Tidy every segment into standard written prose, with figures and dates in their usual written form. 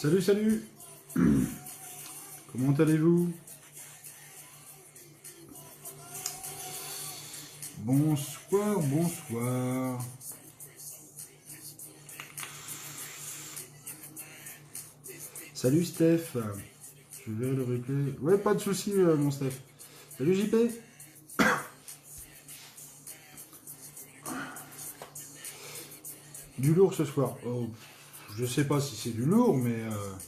Salut, salut. Comment allez-vous? Bonsoir, bonsoir. Salut Steph. Je verrai le replay. Ouais, pas de souci, mon Steph. Salut JP. Du lourd ce soir. Oh, je sais pas si c'est du lourd, mais en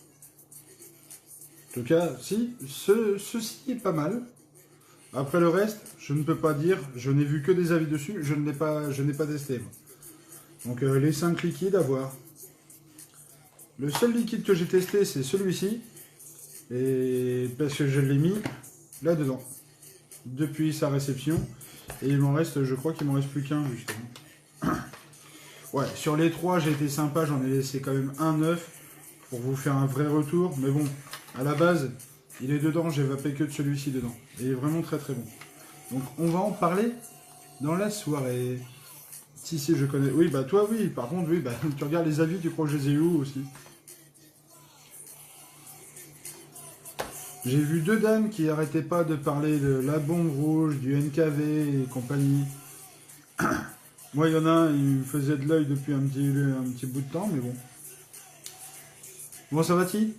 tout cas, si, ceci est pas mal. Après le reste, je ne peux pas dire. Je n'ai vu que des avis dessus. Je n'ai pas testé. Moi. Donc les 5 liquides à voir. Le seul liquide que j'ai testé, c'est celui-ci. Et parce que je l'ai mis là-dedans. Depuis sa réception. Et il m'en reste, je crois qu'il m'en reste plus qu'un, justement. Ouais, sur les 3, j'ai été sympa. J'en ai laissé quand même un neuf pour vous faire un vrai retour. Mais bon, à la base, il est dedans. J'ai vapé que de celui-ci dedans. Et il est vraiment très très bon. Donc on va en parler dans la soirée. Si, je connais. Oui, bah toi, oui. Par contre, oui, bah tu regardes les avis, tu crois que je les ai eu où aussi? J'ai vu 2 dames qui arrêtaient pas de parler de la bombe rouge, du NKV et compagnie. Moi, il y en a un, il me faisait de l'œil depuis un petit bout de temps, mais bon. Bon, ça va-t-il?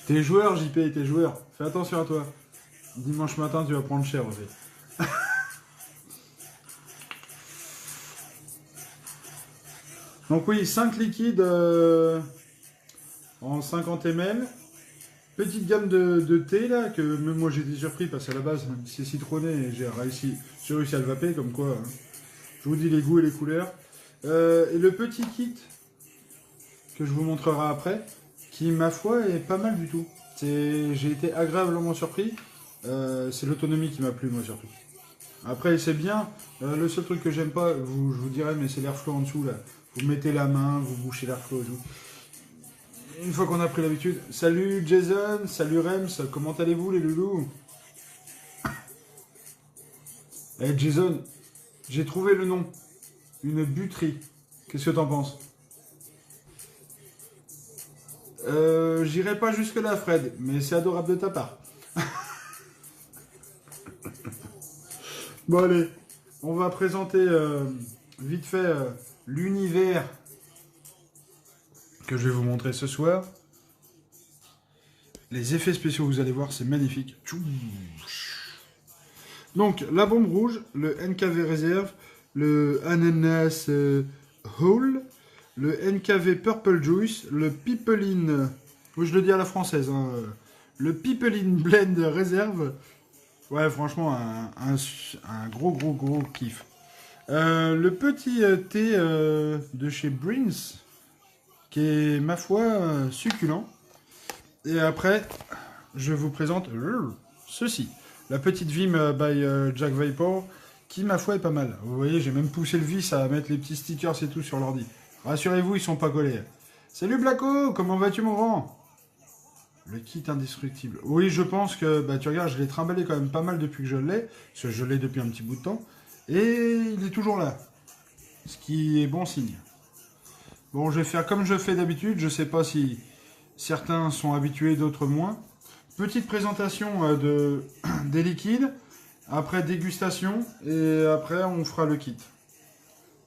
T'es joueur, JP, t'es joueur. Fais attention à toi. Dimanche matin, tu vas prendre cher, en fait. Donc oui, 5 liquides en 50 ml. Petite gamme de thé, là, que même moi, j'ai été surpris, parce qu'à la base, c'est citronné, et j'ai réussi à le vaper, comme quoi. Hein. Je vous dis les goûts et les couleurs. Et le petit kit, que je vous montrerai après, qui, ma foi, est pas mal du tout. J'ai été agréablement surpris. C'est l'autonomie qui m'a plu, moi, surtout. Après, c'est bien. Le seul truc que j'aime pas, je vous dirais, mais c'est l'airflow en dessous, là. Vous mettez la main, vous bouchez l'airflow et tout. Une fois qu'on a pris l'habitude. Salut Jason, salut Rems, comment allez-vous les loulous? Eh Jason, j'ai trouvé le nom. Une buterie. Qu'est-ce que t'en penses? J'irai pas jusque-là, Fred, mais c'est adorable de ta part. Bon, allez, on va présenter vite fait l'univers que je vais vous montrer ce soir. Les effets spéciaux, vous allez voir, c'est magnifique. Donc, la bombe rouge, le NKV Reserve, le Ananas Hole, le NKV Purple Juice, le Pipeline, oui, je le dis à la française, hein, le Pipeline Blend Reserve. Ouais, franchement, un gros kiff. Le petit thé de chez Brins, qui est, ma foi, succulent. Et après, je vous présente ceci. La petite Vim by Jack Vapor, qui, ma foi, est pas mal. Vous voyez, j'ai même poussé le vis à mettre les petits stickers et tout sur l'ordi. Rassurez-vous, ils sont pas collés. Salut Blacko, comment vas-tu mon grand? Le kit indestructible. Oui, je pense que, bah tu regardes, je l'ai trimballé quand même pas mal depuis que je l'ai, parce que je l'ai depuis un petit bout de temps, et il est toujours là. Ce qui est bon signe. Bon, je vais faire comme je fais d'habitude, je sais pas si certains sont habitués, d'autres moins. Petite présentation des liquides, après dégustation, et après on fera le kit.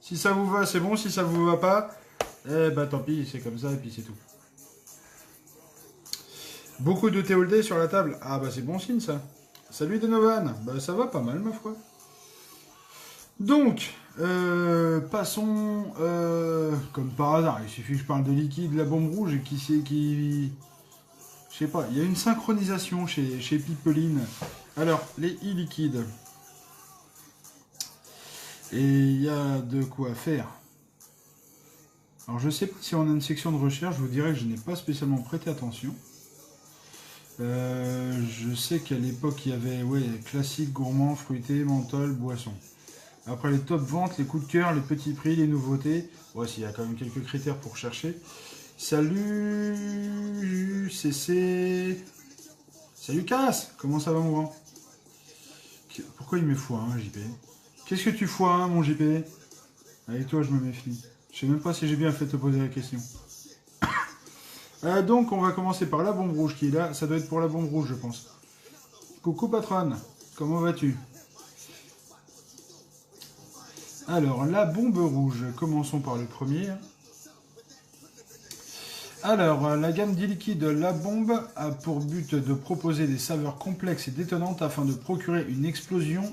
Si ça vous va, c'est bon, si ça vous va pas, eh bah tant pis, c'est comme ça, et puis c'est tout. Beaucoup de thé all day sur la table. Ah bah c'est bon signe ça. Salut Donovan. Bah ça va pas mal ma foi. Donc, passons, comme par hasard, il suffit que je parle de liquide, la bombe rouge, et qui c'est qui... Je sais pas, il y a une synchronisation chez Pipeline. Alors, les e-liquides. Et il y a de quoi faire. Alors je sais pas si on a une section de recherche, je vous dirais que je n'ai pas spécialement prêté attention. Je sais qu'à l'époque, il y avait classique, gourmand, fruité, menthol, boisson. Après les top ventes, les coups de cœur, les petits prix, les nouveautés. Ouais, il y a quand même quelques critères pour chercher. Salut CC Salut Cass, comment ça va mon grand? Pourquoi il met x1, JP? Qu'est-ce que tu x1, mon JP? Avec toi, je me méfie. Je sais même pas si j'ai bien fait de te poser la question. Donc, on va commencer par la bombe rouge qui est là. Ça doit être pour la bombe rouge, je pense. Coucou patronne, comment vas-tu? Alors, la bombe rouge, commençons par le premier. Alors, la gamme d'e-liquide La Bombe a pour but de proposer des saveurs complexes et détonnantes afin de procurer une explosion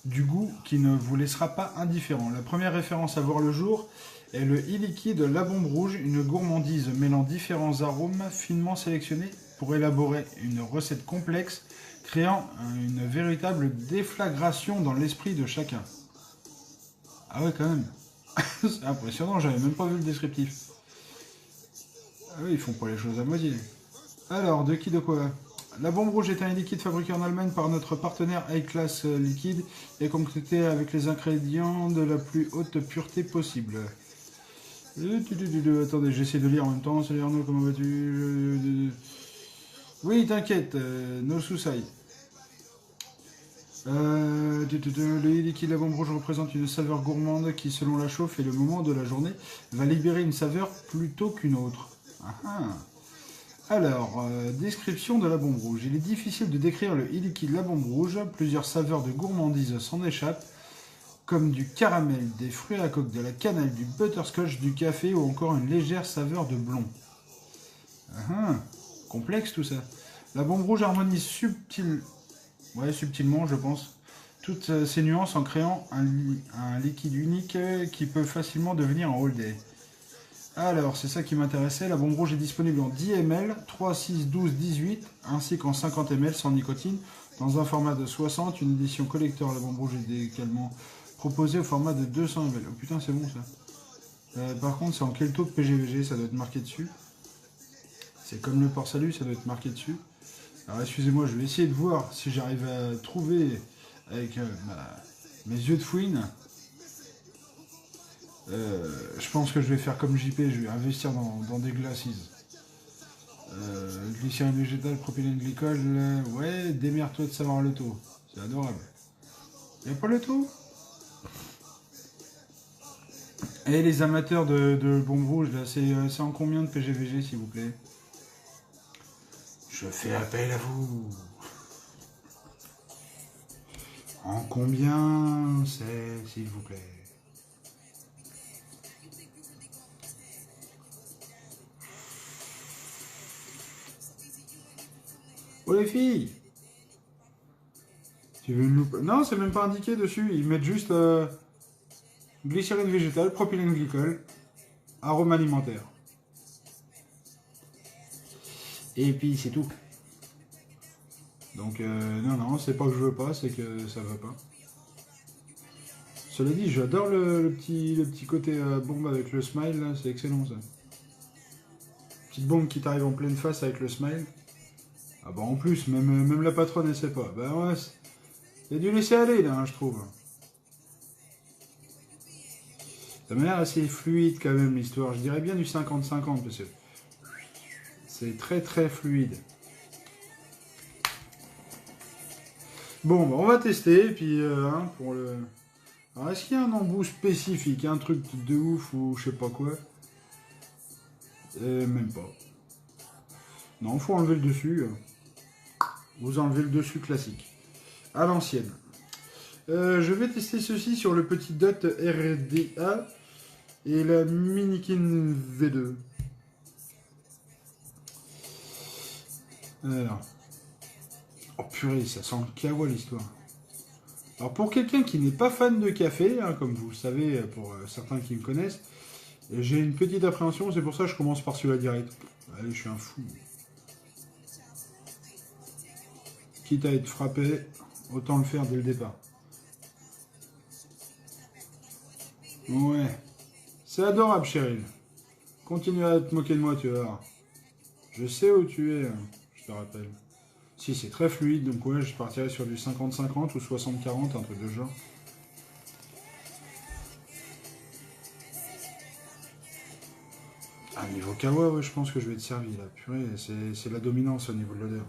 du goût qui ne vous laissera pas indifférent. La première référence à voir le jour est le e-liquide La Bombe Rouge, une gourmandise mêlant différents arômes finement sélectionnés pour élaborer une recette complexe, créant une véritable déflagration dans l'esprit de chacun. Ah ouais, quand même. C'est impressionnant, j'avais même pas vu le descriptif. Ah oui, ils font pas les choses à moitié. Alors, de qui de quoi? La bombe rouge est un liquide fabriqué en Allemagne par notre partenaire iClass Liquide et complété avec les ingrédients de la plus haute pureté possible. Attendez, j'essaie de lire en même temps. Salut Arnaud, comment vas-tu? Oui, t'inquiète, no suicide. Le liquide La Bombe Rouge représente une saveur gourmande qui, selon la chauffe et le moment de la journée, va libérer une saveur plutôt qu'une autre. Alors, description de la bombe rouge. Il est difficile de décrire le e-liquide La Bombe Rouge. Plusieurs saveurs de gourmandise s'en échappent, comme du caramel, des fruits à coque, de la cannelle, du butterscotch, du café ou encore une légère saveur de blond. Complexe tout ça. La bombe rouge harmonise subtilement, je pense, toutes ces nuances en créant un liquide unique qui peut facilement devenir un all day. Alors, c'est ça qui m'intéressait. La bombe rouge est disponible en 10 ml, 3, 6, 12, 18, ainsi qu'en 50 ml sans nicotine, dans un format de 60. Une édition collector, la bombe rouge est également proposée au format de 200 ml. Oh putain, c'est bon ça. Par contre, c'est en quel taux de PGVG? Ça doit être marqué dessus. C'est comme le port salut, ça doit être marqué dessus. Alors, excusez-moi, je vais essayer de voir si j'arrive à trouver avec mes yeux de fouine. Je pense que je vais faire comme JP, je vais investir dans des glacis. Glycérine végétale, propylène glycol, ouais, démerde-toi de savoir le taux. C'est adorable. Y'a pas le taux? Et les amateurs de bombes rouges, là, c'est en combien de PGVG, s'il vous plaît? Je fais appel à vous. En combien c'est, s'il vous plaît? Oh les filles! Tu veux une loupe? Non, c'est même pas indiqué dessus. Ils mettent juste glycérine végétale, propylène glycol, arôme alimentaire. Et puis c'est tout. Donc non, c'est pas que je veux pas, c'est que ça va pas. Cela dit, j'adore le petit côté bombe avec le smile, là, c'est excellent ça. Petite bombe qui t'arrive en pleine face avec le smile. Ah bah en plus, même la patronne elle sait pas. Bah ouais, il y a dû laisser aller là, hein, je trouve. Ça m'a l'air assez fluide quand même l'histoire. Je dirais bien du 50-50 parce que c'est très très fluide. Bon, bah on va tester, puis pour le... Alors est-ce qu'il y a un embout spécifique, un truc de ouf ou je sais pas quoi? Même pas. Non, faut enlever le dessus. Vous enlevez le dessus classique. À l'ancienne. Je vais tester ceci sur le petit Dot RDA et la Minikin V2. Alors. Oh purée, ça sent le kawa l'histoire. Alors pour quelqu'un qui n'est pas fan de café, hein, comme vous le savez pour certains qui me connaissent, j'ai une petite appréhension, c'est pour ça que je commence par celui-là direct. Allez, je suis un fou. Quitte à être frappé, autant le faire dès le départ. Ouais. C'est adorable, Cheryl. Continue à te moquer de moi, tu vas voir. Je sais où tu es, je te rappelle. Si, c'est très fluide, donc ouais, je partirais sur du 50-50 ou 60-40, un truc de genre. Ah, niveau kawa, ouais, je pense que je vais être servi, là. Purée, c'est la dominance au niveau de l'odeur.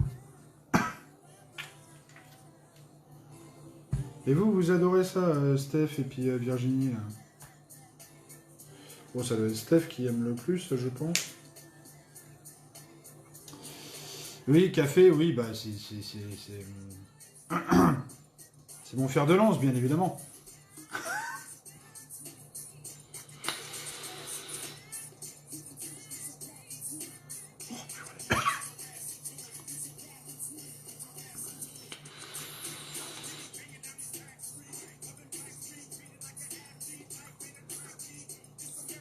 Et vous, vous adorez ça, Steph et puis Virginie là. Bon, ça doit être Steph qui aime le plus, je pense. Oui, café, oui, bah c'est mon fer de lance, bien évidemment.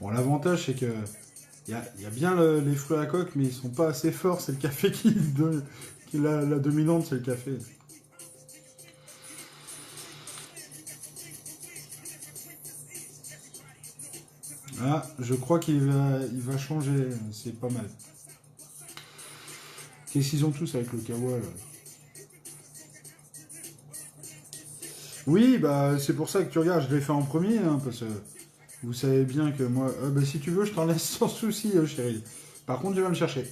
Bon, l'avantage, c'est que il y a bien les fruits à la coque, mais ils sont pas assez forts. C'est le café qui est la dominante, c'est le café. Ah, je crois il va changer. C'est pas mal. Qu'est-ce qu'ils ont tous avec le kawa là? Oui, bah c'est pour ça que tu regardes. Je l'ai fait en premier, hein, parce que vous savez bien que moi, bah, si tu veux, je t'en laisse sans souci, chérie. Par contre, tu vas me chercher.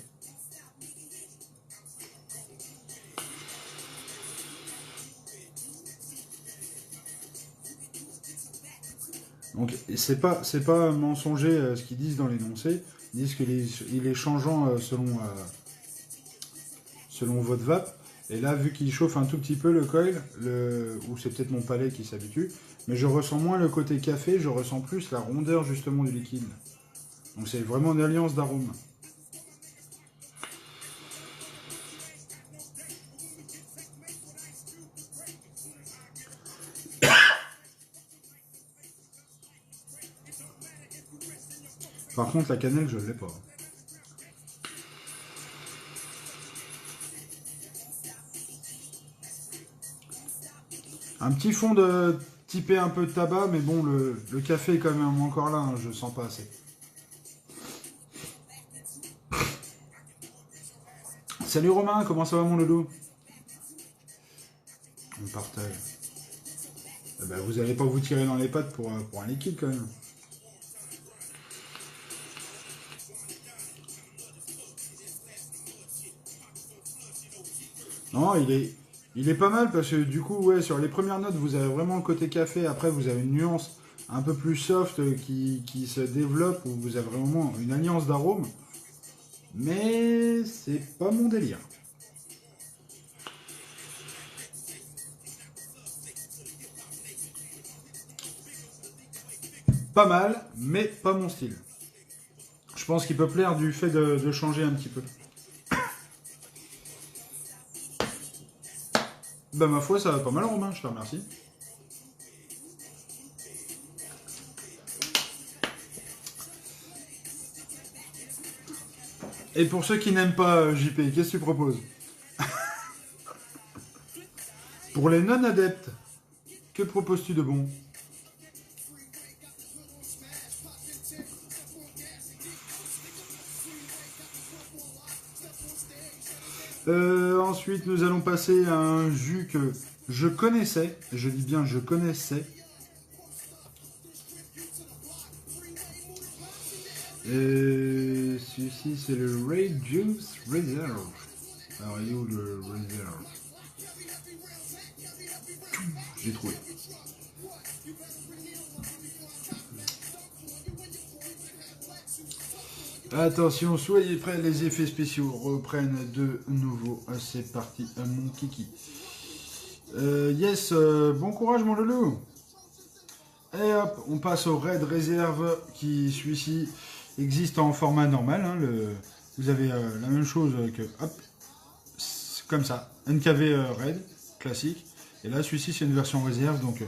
Donc c'est pas mensonger ce qu'ils disent dans l'énoncé. Ils disent qu'il est changeant selon votre vape. Et là, vu qu'il chauffe un tout petit peu le coil, ou c'est peut-être mon palais qui s'habitue, mais je ressens moins le côté café, je ressens plus la rondeur justement du liquide. Donc c'est vraiment une alliance d'arômes. Par contre, la cannelle, je ne l'ai pas. Un petit fond de typé un peu de tabac, mais bon, le café est quand même encore là, hein, je le sens pas assez. Salut Romain, comment ça va mon loulou? On partage. Eh ben, vous allez pas vous tirer dans les pattes pour un liquide quand même. Non, il est pas mal parce que du coup, ouais, sur les premières notes, vous avez vraiment le côté café. Après, vous avez une nuance un peu plus soft qui se développe où vous avez vraiment une alliance d'arômes. Mais c'est pas mon délire. Pas mal, mais pas mon style. Je pense qu'il peut plaire du fait de changer un petit peu. Bah ma foi, ça va pas mal Romain, je te remercie. Et pour ceux qui n'aiment pas JP, qu'est-ce que tu proposes? Pour les non-adeptes, que proposes-tu de bon? Ensuite, nous allons passer à un jus que je connaissais. Je dis bien je connaissais. Celui-ci, c'est le Ray Juice Reserve. Alors, il est où le Reserve? J'ai trouvé. Attention, soyez prêts, les effets spéciaux reprennent de nouveau. C'est parti, mon kiki. Yes, bon courage mon loulou. Et hop, on passe au Red Reserve qui, celui-ci, existe en format normal. Hein, vous avez la même chose que, hop, comme ça, NKV Red, classique. Et là, celui-ci, c'est une version réserve, donc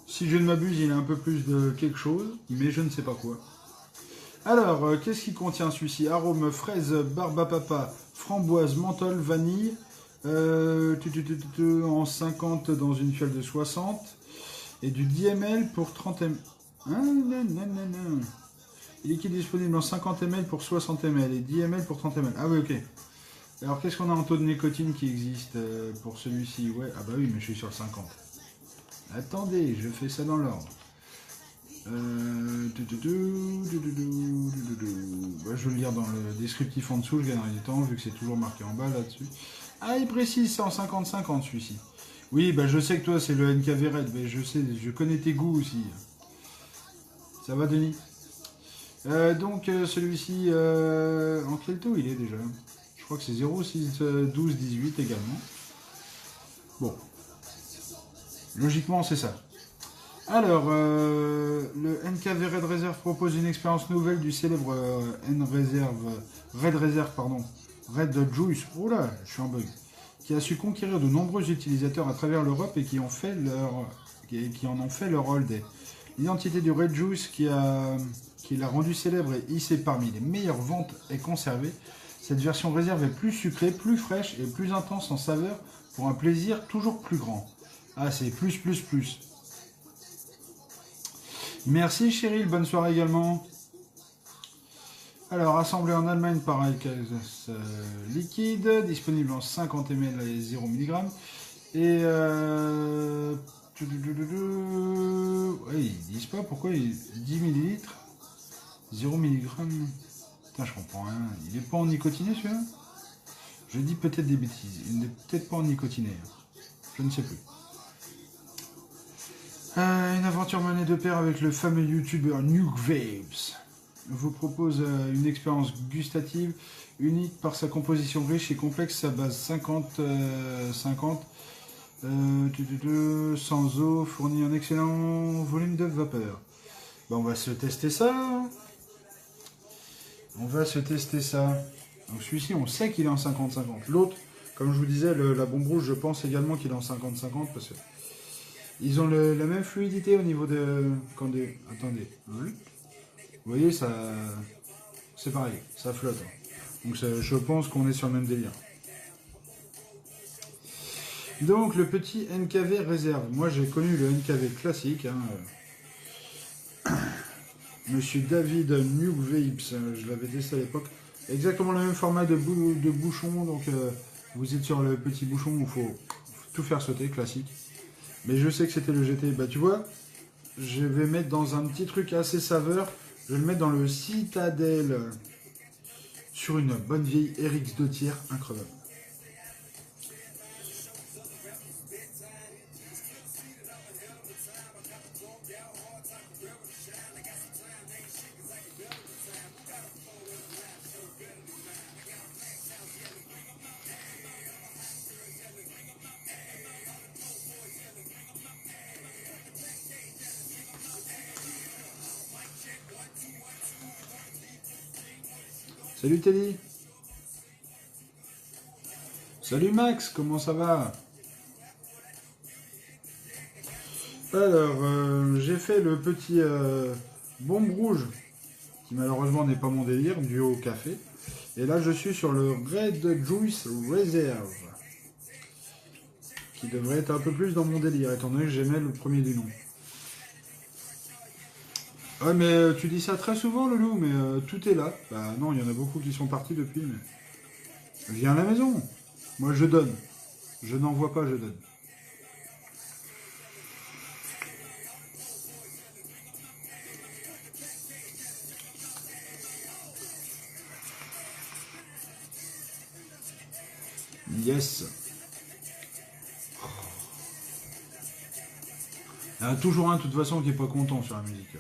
si je ne m'abuse, il a un peu plus de quelque chose, mais je ne sais pas quoi. Alors, qu'est-ce qu'il contient celui-ci? Arôme fraise, barbe à papa, framboise, menthol, vanille, en 50 dans une fiole de 60, et du 10 ml pour 30 ml. Ah, non, non, non, non. Il est disponible en 50 ml pour 60 ml et 10 ml pour 30 ml. Ah oui, ok. Alors, qu'est-ce qu'on a en taux de nicotine qui existe pour celui-ci? Ouais, ah bah oui, mais je suis sur le 50. Attendez, je fais ça dans l'ordre. Bah, je vais le lire dans le descriptif en dessous, je gagnerai du temps vu que c'est toujours marqué en bas là-dessus. Ah, il précise, c'est en 50-50 celui-ci. Oui, bah je sais que toi c'est le NKV Red, mais je sais, je connais tes goûts aussi. Ça va, Denis? Donc celui-ci, en quel taux il est déjà? Je crois que c'est 0, 6, 12, 18 également. Bon, logiquement c'est ça. Alors, le NKV Red Reserve propose une expérience nouvelle du célèbre Red Reserve, pardon, Red Juice, oula, je suis en bug, qui a su conquérir de nombreux utilisateurs à travers l'Europe et qui en ont fait leur holiday. L'identité du Red Juice qui l'a rendu célèbre et hissé parmi les meilleures ventes est conservée. Cette version réserve est plus sucrée, plus fraîche et plus intense en saveur pour un plaisir toujours plus grand. Ah, c'est plus, plus, plus. Merci Cheryl, bonne soirée également. Alors, assemblé en Allemagne par Alka-Seltz liquide, disponible en 50 ml et 0 mg. Et ouais, ils disent pas pourquoi 10 ml, 0 mg. Putain, je comprends rien. Il est pas en nicotiné celui-là? Je dis peut-être des bêtises. Il n'est peut-être pas en nicotiné. Je ne sais plus. Une aventure menée de pair avec le fameux youtubeur Nuke Vapes vous propose une expérience gustative unique par sa composition riche et complexe, sa base 50-50, sans eau, fournit un excellent volume de vapeur. Bon, on va se tester ça. On va se tester ça. Donc celui-ci, on sait qu'il est en 50-50. L'autre, comme je vous disais, la bombe rouge, je pense également qu'il est en 50-50 parce que ils ont la même fluidité au niveau de... Attendez. Vous voyez, ça... C'est pareil, ça flotte. Donc je pense qu'on est sur le même délire. Donc le petit NKV réserve. Moi j'ai connu le NKV classique. Monsieur David Nuke Vapes, je l'avais testé à l'époque. Exactement le même format de bouchon. Donc vous êtes sur le petit bouchon où il faut tout faire sauter, classique. Mais je sais que c'était le GT. Bah tu vois, je vais mettre dans un petit truc assez saveur. Je vais le mettre dans le Citadel sur une bonne vieille RX 2 tiers incroyable. Salut Teddy. Salut Max, comment ça va? Alors, j'ai fait le petit bombe rouge, qui malheureusement n'est pas mon délire, dû au café. Et là, je suis sur le Red Juice Reserve, qui devrait être un peu plus dans mon délire, étant donné que j'aimais le premier du nom. Ouais, mais tu dis ça très souvent, Loulou, mais tout est là. Bah non, il y en a beaucoup qui sont partis depuis, mais... Viens à la maison. Moi, je donne. Je n'envoie pas, je donne. Yes. Il y en a toujours un, de toute façon, qui est pas content sur la musique.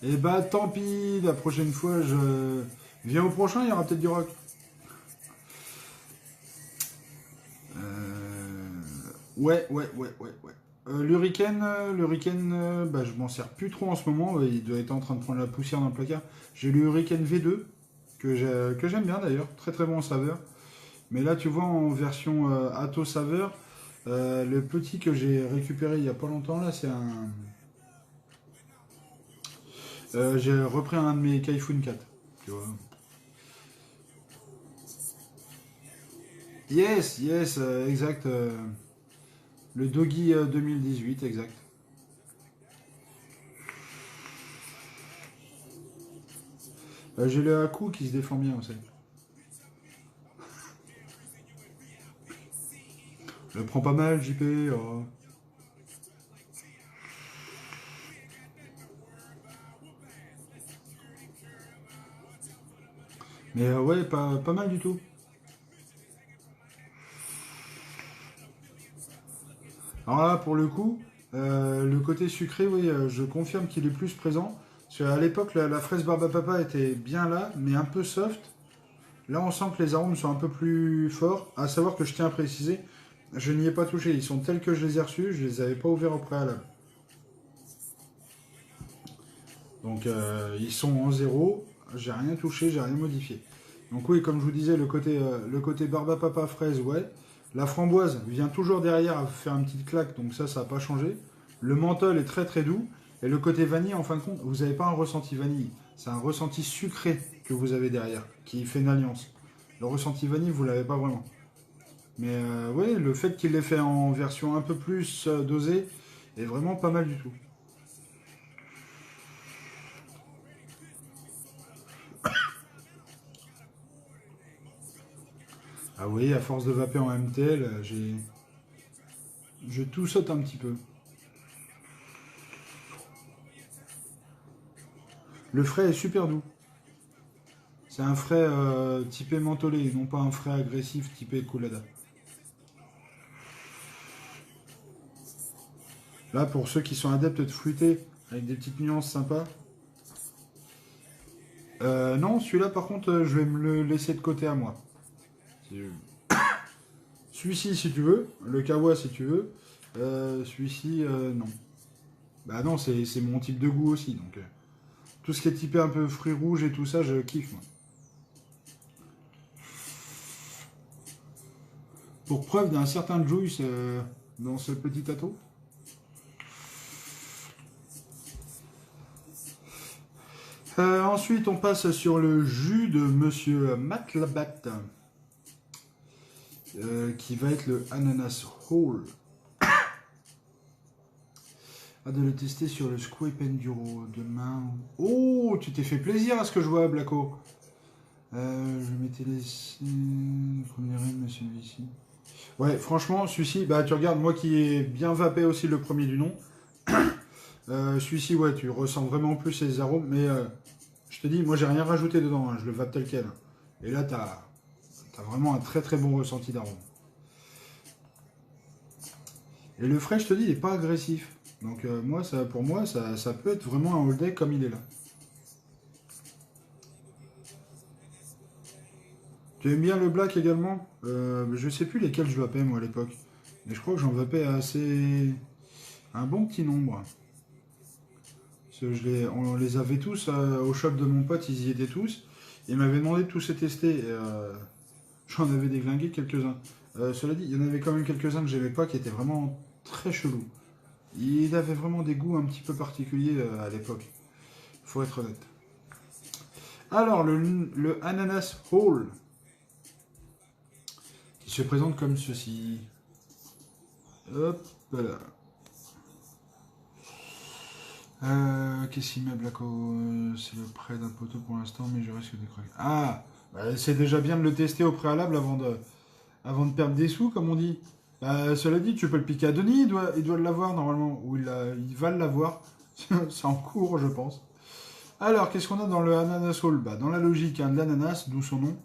Et bah, tant pis, la prochaine fois, je... Viens au prochain, il y aura peut-être du rock. Ouais. L'Hurricane, bah, je m'en sers plus trop en ce moment. Il doit être en train de prendre la poussière dans le placard. J'ai le Hurricane V2, que j'aime bien d'ailleurs. Très très bon en saveur. Mais là, tu vois, en version Atto saveur, le petit que j'ai récupéré il y a pas longtemps, là, c'est un... j'ai repris un de mes Kaifun 4. Tu vois. Yes, exact. Le Doggy 2018, exact. J'ai le Haku qui se défend bien aussi. Je le prends pas mal, JP. Oh. Mais ouais, pas mal du tout. Alors là, pour le coup, le côté sucré, oui, je confirme qu'il est plus présent. Parce qu'à l'époque, la fraise barbe à papa était bien là, mais un peu soft. Là, on sent que les arômes sont un peu plus forts. À savoir que je tiens à préciser, je n'y ai pas touché. Ils sont tels que je les ai reçus, je les avais pas ouverts au préalable. Donc, ils sont en zéro. J'ai rien touché, j'ai rien modifié. Donc oui, comme je vous disais, le côté barbe à papa fraise, ouais. La framboise vient toujours derrière à faire une petite claque, donc ça n'a pas changé. Le menthol est très très doux. Et le côté vanille, en fin de compte, vous n'avez pas un ressenti vanille. C'est un ressenti sucré que vous avez derrière, qui fait une alliance. Le ressenti vanille, vous l'avez pas vraiment. Mais oui, le fait qu'il l'ait fait en version un peu plus dosée est vraiment pas mal du tout. Ah oui, à force de vaper en MTL, je tout saute un petit peu. Le frais est super doux. C'est un frais typé mentholé, non pas un frais agressif typé colada. Là, pour ceux qui sont adeptes de fruité, avec des petites nuances sympas. Non, celui-là, par contre, je vais me le laisser de côté à moi. Celui-ci, si tu veux. Le kawa, si tu veux. Celui-ci, non. Bah non, c'est mon type de goût aussi. Donc, tout ce qui est typé un peu fruits rouges et tout ça, je kiffe, moi. Pour preuve d'un certain juice dans ce petit atout. Ensuite, on passe sur le jus de Monsieur Matlabat, qui va être le ananas whole. Ah, de le tester sur le Squip Enduro demain. Oh, tu t'es fait plaisir à ce que je vois, Blacko. Je m'étais laissé. Premier de celui-ci. Ouais, franchement, celui-ci, bah tu regardes, moi qui ai bien vapé aussi le premier du nom. Celui-ci, ouais, tu ressens vraiment plus les arômes, mais je te dis, moi j'ai rien rajouté dedans, hein, je le vape tel quel. Et là, t'as vraiment un très très bon ressenti d'arôme. Et le frais, je te dis, il n'est pas agressif. Donc moi, pour moi, ça peut être vraiment un all day comme il est là. Tu aimes bien le black également Je sais plus lesquels je vapais moi à l'époque. Mais je crois que j'en vapais assez. Un bon petit nombre. Parce que on les avait tous au shop de mon pote, ils y étaient tous. Il m'avait demandé de tous les tester. Et, j'en avais déglingué quelques-uns. Cela dit, il y en avait quand même quelques-uns que j'aimais pas qui étaient vraiment très chelous. Il avait vraiment des goûts un petit peu particuliers à l'époque. Faut être honnête. Alors, le ananas whole, qui se présente comme ceci. Hop là. Qu'est-ce qu'il met, Blacko? C'est le prêt d'un poteau pour l'instant, mais je risque de craquer. Ah, bah, c'est déjà bien de le tester au préalable avant de perdre des sous, comme on dit. Cela dit, tu peux le piquer à Denis, il doit l'avoir normalement, ou il va l'avoir. C'est en cours, je pense. Alors, qu'est-ce qu'on a dans le ananas roll? Bah, dans la logique, hein, de l'ananas, d'où son nom.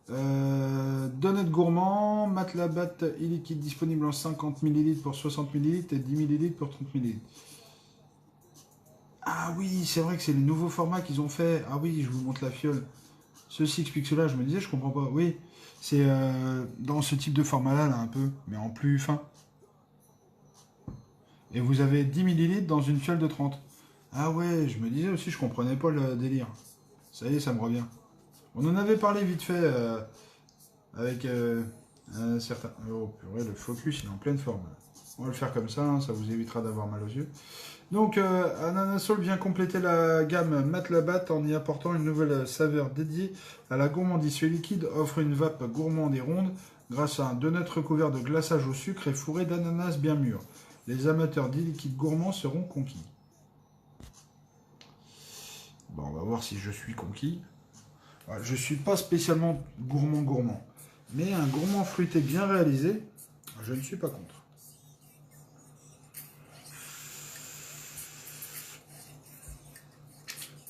Donut gourmand, Matlabat e-liquide disponible en 50 ml pour 60 ml et 10 ml pour 30 ml. Ah oui, c'est vrai que c'est les nouveaux formats qu'ils ont fait. Ah oui, je vous montre la fiole. Ceci explique cela, je me disais, je comprends pas. Oui, c'est dans ce type de format-là, là, un peu, mais en plus fin. Et vous avez 10 ml dans une fiole de 30. Ah ouais, je me disais aussi, je comprenais pas le délire. Ça y est, ça me revient. On en avait parlé vite fait avec un certain... Oh purée, le focus, il est en pleine forme. On va le faire comme ça, hein, ça vous évitera d'avoir mal aux yeux. Donc, Ananasol vient compléter la gamme Matlabat en y apportant une nouvelle saveur dédiée à la gourmandise. Ce liquide offre une vape gourmande et ronde grâce à un donut recouvert de glaçage au sucre et fourré d'ananas bien mûr. Les amateurs d'e-liquide gourmand seront conquis. Bon, on va voir si je suis conquis. Je ne suis pas spécialement gourmand, mais un gourmand fruité bien réalisé, je ne suis pas contre.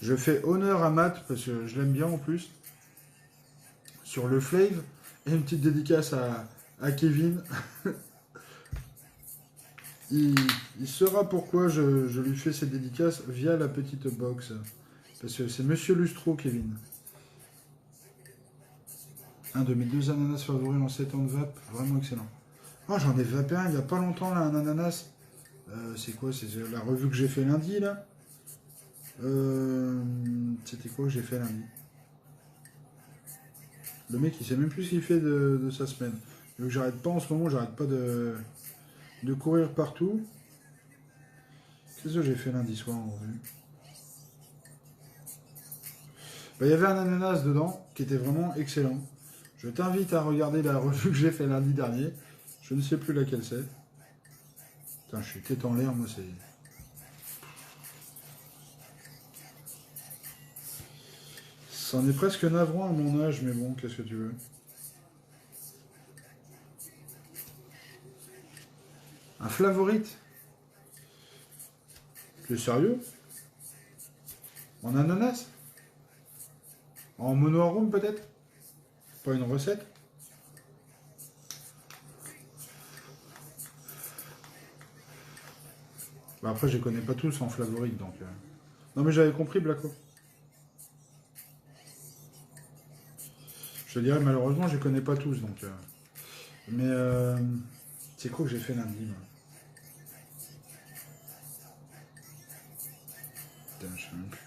Je fais honneur à Matt parce que je l'aime bien en plus. Sur le Flave. Et une petite dédicace à Kevin. il, il saura pourquoi je lui fais cette dédicace via la petite box. Parce que c'est Monsieur Lustro, Kevin. Un de mes 2 ananas favoris en 7 ans de vape. Vraiment excellent. Oh, j'en ai vapé un il n'y a pas longtemps, là, un ananas. C'est quoi? C'est la revue que j'ai fait lundi, là. C'était quoi que j'ai fait lundi? Le mec, il sait même plus ce qu'il fait de sa semaine. Donc, j'arrête pas en ce moment, j'arrête pas de courir partout. Qu'est-ce que j'ai fait lundi soir en revue? Bah, il y avait un ananas dedans qui était vraiment excellent. Je t'invite à regarder la revue que j'ai fait lundi dernier. Je ne sais plus laquelle c'est. Putain, je suis tête en l'air, moi, c'est... C'en est presque navrant à mon âge, mais bon, qu'est-ce que tu veux? Un flavorite? Tu es sérieux? En ananas? En monoarôme peut-être? Pas une recette? Bah après, je les connais pas tous en flavorite, donc... Non mais j'avais compris, Blacko. Je te dirais, malheureusement, je les connais pas tous, donc... Mais... C'est quoi que j'ai fait lundi, moi? Putain, je sais même plus.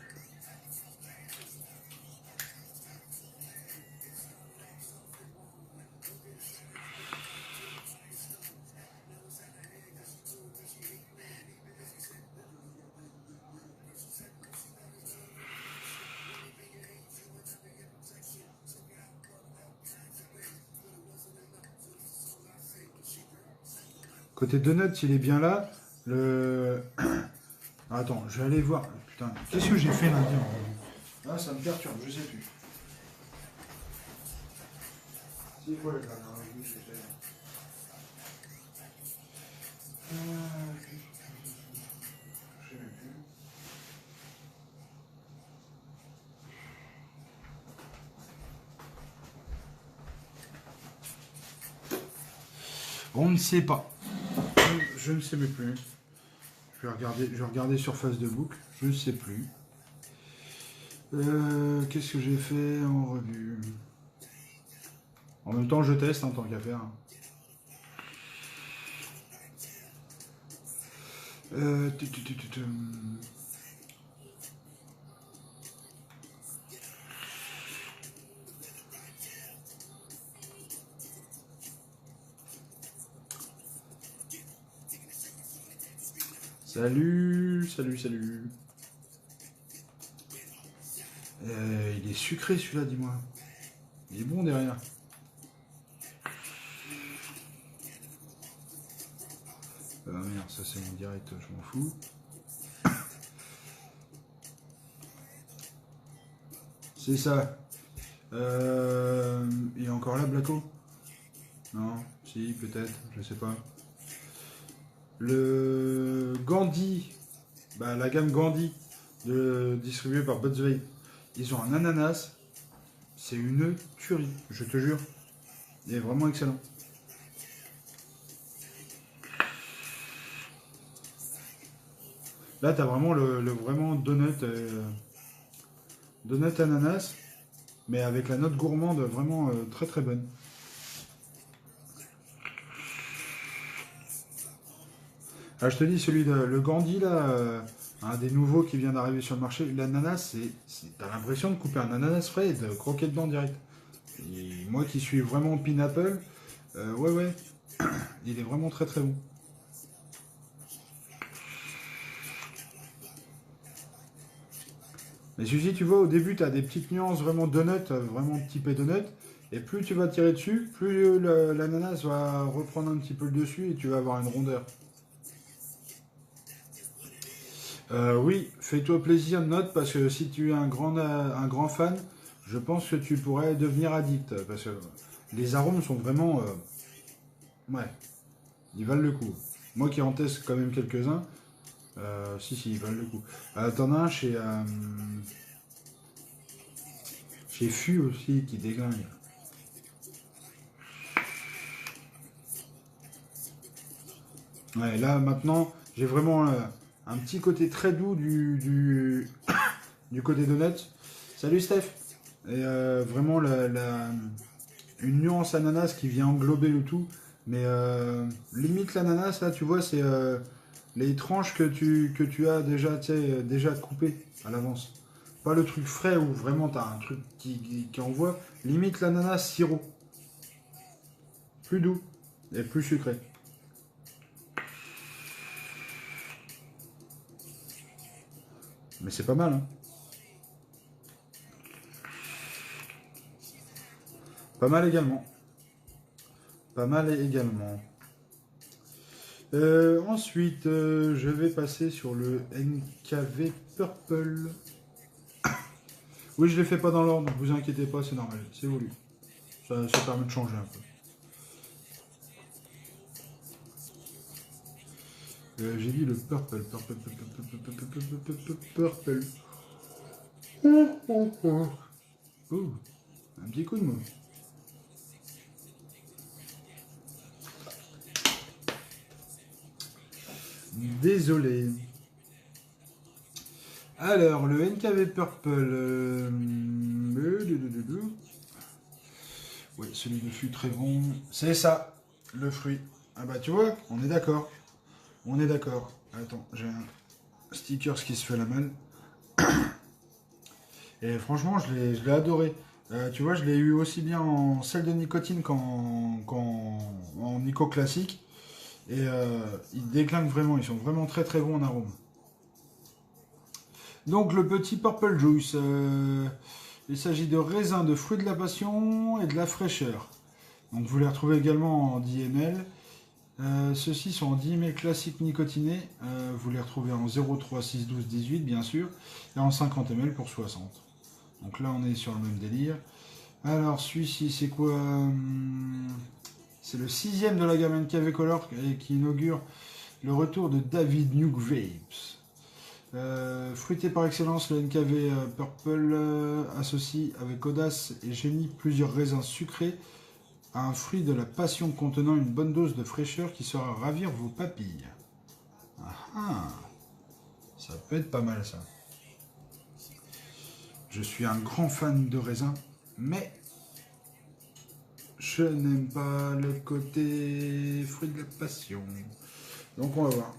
Côté Donuts, il est bien là. Le... Ah, attends, je vais aller voir. Putain, qu'est-ce que j'ai fait lundi en revue? Ah, ça me perturbe, je sais plus. C'est quoi la dernière revue que j'ai fait? Je sais même plus. On ne sait pas. Je ne sais même plus. Je vais regarder sur Facebook. Je ne sais plus. Qu'est-ce que j'ai fait en revue? En même temps, je teste, hein, tant qu'à faire. Euh, tu, tu, tu, tu, tu. Salut, salut, salut. Il est sucré celui-là, dis-moi. Il est bon derrière. Ah merde, ça c'est mon direct, je m'en fous. C'est ça. Il est encore là, Blacko? Non, si, peut-être, je sais pas. Le Gandhi, bah, la gamme Gandhi, distribuée par Buds Vape, ils ont un ananas. C'est une tuerie, je te jure. Il est vraiment excellent. Là, t'as vraiment le vraiment donut, donut ananas, mais avec la note gourmande vraiment très très bonne. Ah, je te dis, le Gandhi, là, un des nouveaux qui vient d'arriver sur le marché, l'ananas, t'as l'impression de couper un ananas frais et de croquer dedans direct. Et moi qui suis vraiment pineapple, ouais, ouais, il est vraiment très très bon. Mais celui-ci, tu vois, au début, tu as des petites nuances vraiment donut, vraiment typé donut. Et plus tu vas tirer dessus, plus l'ananas va reprendre un petit peu le dessus et tu vas avoir une rondeur. Oui, fais-toi plaisir, note, parce que si tu es un grand fan, je pense que tu pourrais devenir addict. Parce que les arômes sont vraiment... ouais, ils valent le coup. Moi qui en teste quand même quelques-uns, si, si, ils valent le coup. T'en as un chez Fu aussi qui déglingue. Ouais, là maintenant, j'ai vraiment un petit côté très doux du côté donut. Salut Steph. Et vraiment une nuance ananas qui vient englober le tout. Mais limite l'ananas, là, tu vois, c'est les tranches que tu as déjà, tu sais, déjà coupées à l'avance. Pas le truc frais où vraiment tu as un truc qui envoie. Limite l'ananas sirop. Plus doux et plus sucré. Mais c'est pas mal, hein. Pas mal également. Pas mal également. Ensuite, je vais passer sur le NKV Purple. Oui, je ne les fais pas dans l'ordre, ne vous inquiétez pas, c'est normal, c'est voulu. Ça permet de changer un peu. J'ai dit le Purple. Purple. Ouh, un petit coup de mou. Désolé. Alors, le NKV Purple. Oui, celui de fut très bon. C'est ça, le fruit. Ah bah tu vois, on est d'accord. On est d'accord. Attends, j'ai un sticker qui se fait la malle. Et franchement, je l'ai adoré. Tu vois, je l'ai eu aussi bien en sel de nicotine qu'en Nico classique. Et ils déglinguent vraiment, ils sont vraiment très très bons en arôme. Donc le petit Purple Juice, il s'agit de raisins, de fruits de la passion et de la fraîcheur. Donc vous les retrouvez également en 10 ml. Ceux-ci sont en 10 ml classique nicotiné. Vous les retrouvez en 0,3, 6, 12, 18 bien sûr. Et en 50 ml pour 60. Donc là on est sur le même délire. Alors celui-ci c'est quoi? C'est le 6e de la gamme NKV Color et qui inaugure le retour de David Nuke Vapes. Fruité par excellence, le NKV Purple associe avec audace et génie plusieurs raisins sucrés à un fruit de la passion contenant une bonne dose de fraîcheur qui saura ravir vos papilles. Ah ah, ça peut être pas mal ça. Je suis un grand fan de raisin, mais je n'aime pas le côté fruit de la passion. Donc on va voir.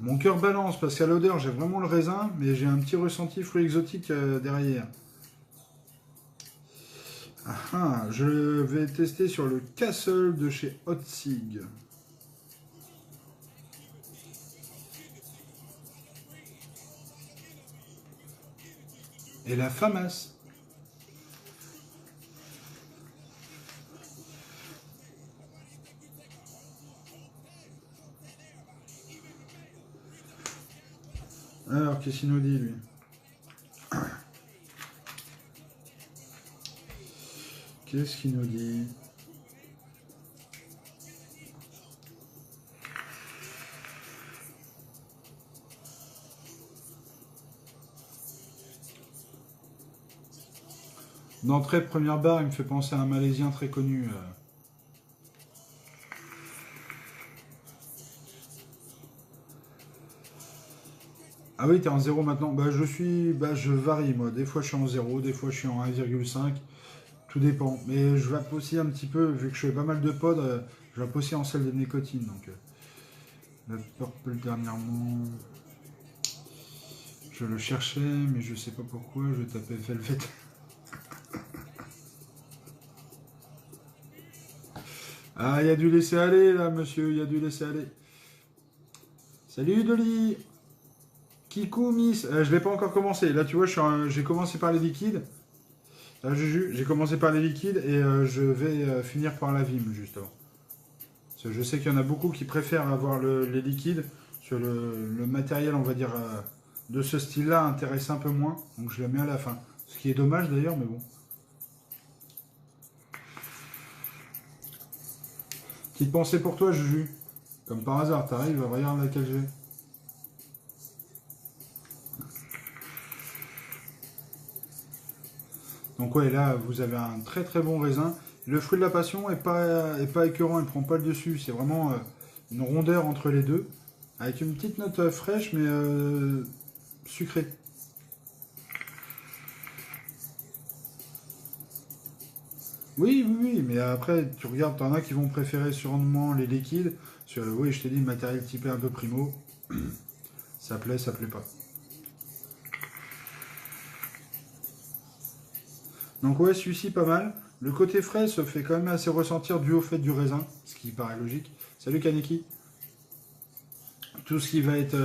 Mon cœur balance parce qu'à l'odeur j'ai vraiment le raisin, mais j'ai un petit ressenti fruit exotique derrière. Ah ah, je vais tester sur le Castle de chez Hot Sig. Et la Famas. Alors, qu'est-ce qu'il nous dit, lui? Qu'est-ce qu'il nous dit? D'entrée, première barre, il me fait penser à un Malaisien très connu. Ah oui, t'es en 0 maintenant. Bah je varie moi. Des fois je suis en 0, des fois je suis en 1,5. Tout dépend. Mais je vape aussi un petit peu, vu que je fais pas mal de pods, je vape aussi en sel de nicotine. Donc le Purple dernièrement, je le cherchais, mais je sais pas pourquoi, je tapais Velvet. Ah, il y a du laisser aller là, monsieur, il y a du laisser aller. Salut Dolly. Kikou Miss, je l'ai pas encore commencé. Là, tu vois, j'ai commencé par les liquides. Là, j'ai commencé par les liquides et je vais finir par la Vim, justement. Parce que je sais qu'il y en a beaucoup qui préfèrent avoir les liquides. Sur le matériel, on va dire, de ce style-là intéresse un peu moins. Donc, je la mets à la fin. Ce qui est dommage d'ailleurs, mais bon. Petite pensée pour toi, Juju. Comme par hasard, t'arrives, regarde laquelle j'ai. Donc ouais, là, vous avez un très très bon raisin. Le fruit de la passion est pas écœurant, il ne prend pas le dessus. C'est vraiment une rondeur entre les deux, avec une petite note fraîche, mais sucrée. Oui, oui, oui, mais après, tu regardes, t'en as qui vont préférer sûrement les liquides. Oui, je t'ai dit, matériel typé un peu primo. Ça plaît pas. Donc ouais, celui-ci pas mal. Le côté frais se fait quand même assez ressentir dû au fait du raisin, ce qui paraît logique. Salut Kaneki. Tout ce qui va être...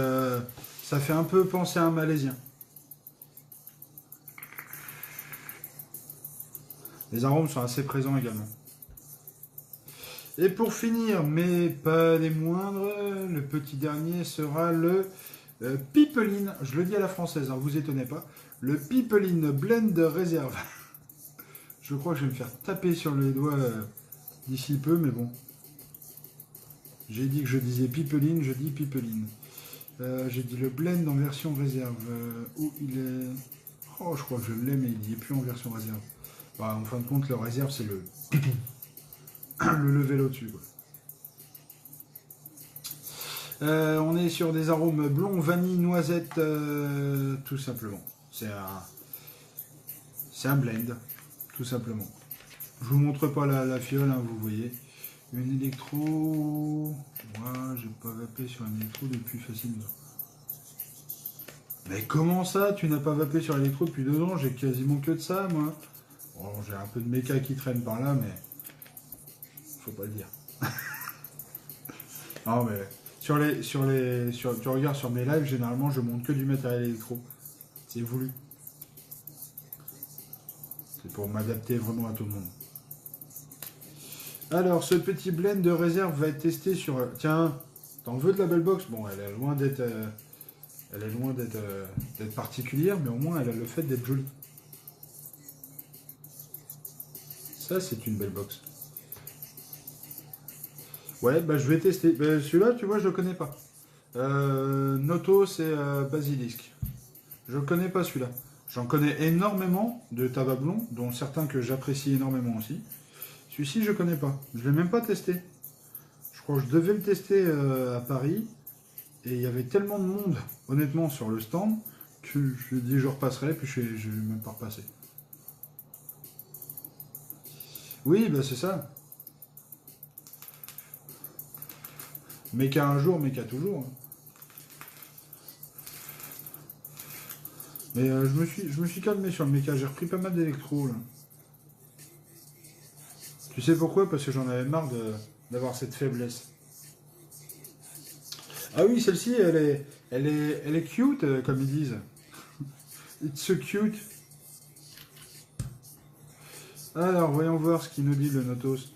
ça fait un peu penser à un malaisien. Les arômes sont assez présents également. Et pour finir, mais pas les moindres, le petit dernier sera le Pipeline. Je le dis à la française, hein, vous étonnez pas. Le Pipeline Blend Réserve. Je crois que je vais me faire taper sur les doigts d'ici peu, mais bon. J'ai dit que je disais Pipeline, je dis Pipeline. J'ai dit le blend en version réserve. Où il est... Oh, je crois que je l'ai, mais il n'y est plus en version réserve. Bah, en fin de compte, le réserve, c'est le... le level au-dessus. On est sur des arômes blond, vanille, noisette, tout simplement. C'est un blend, tout simplement. Je vous montre pas la fiole, hein, vous voyez. Une électro... Moi, j'ai pas vapé sur un électro depuis facilement. Mais comment ça, tu n'as pas vapé sur l'électro depuis 2 ans? J'ai quasiment que de ça, moi. Bon, j'ai un peu de méca qui traîne par là, mais... Faut pas le dire. Non, mais... tu regardes sur mes lives, généralement, je monte que du matériel électro. C'est voulu. C'est pour m'adapter vraiment à tout le monde. Alors, ce petit blend de réserve va être testé sur... Tiens, t'en veux de la belle box? Bon, elle est loin d'être... Elle est loin d'être particulière, mais au moins elle a le fait d'être jolie. Ça, c'est une belle box. Ouais, bah je vais tester. Bah, celui-là, tu vois, je le connais pas. Noto, c'est Basilisk. Je connais pas celui-là. J'en connais énormément de tabac blond, dont certains que j'apprécie énormément aussi. Celui-ci, je connais pas. Je l'ai même pas testé. Je crois que je devais le tester à Paris. Et il y avait tellement de monde, honnêtement, sur le stand, que je me dis je repasserai, puis je vais même pas repasser. Oui, bah c'est ça. Méca un jour, méca toujours. Mais je me suis calmé sur le méca, j'ai repris pas mal d'électro là. Tu sais pourquoi? Parce que j'en avais marre d'avoir cette faiblesse. Ah oui, celle-ci, elle est cute, comme ils disent. It's so cute. Alors, voyons voir ce qu'il nous dit le Notos.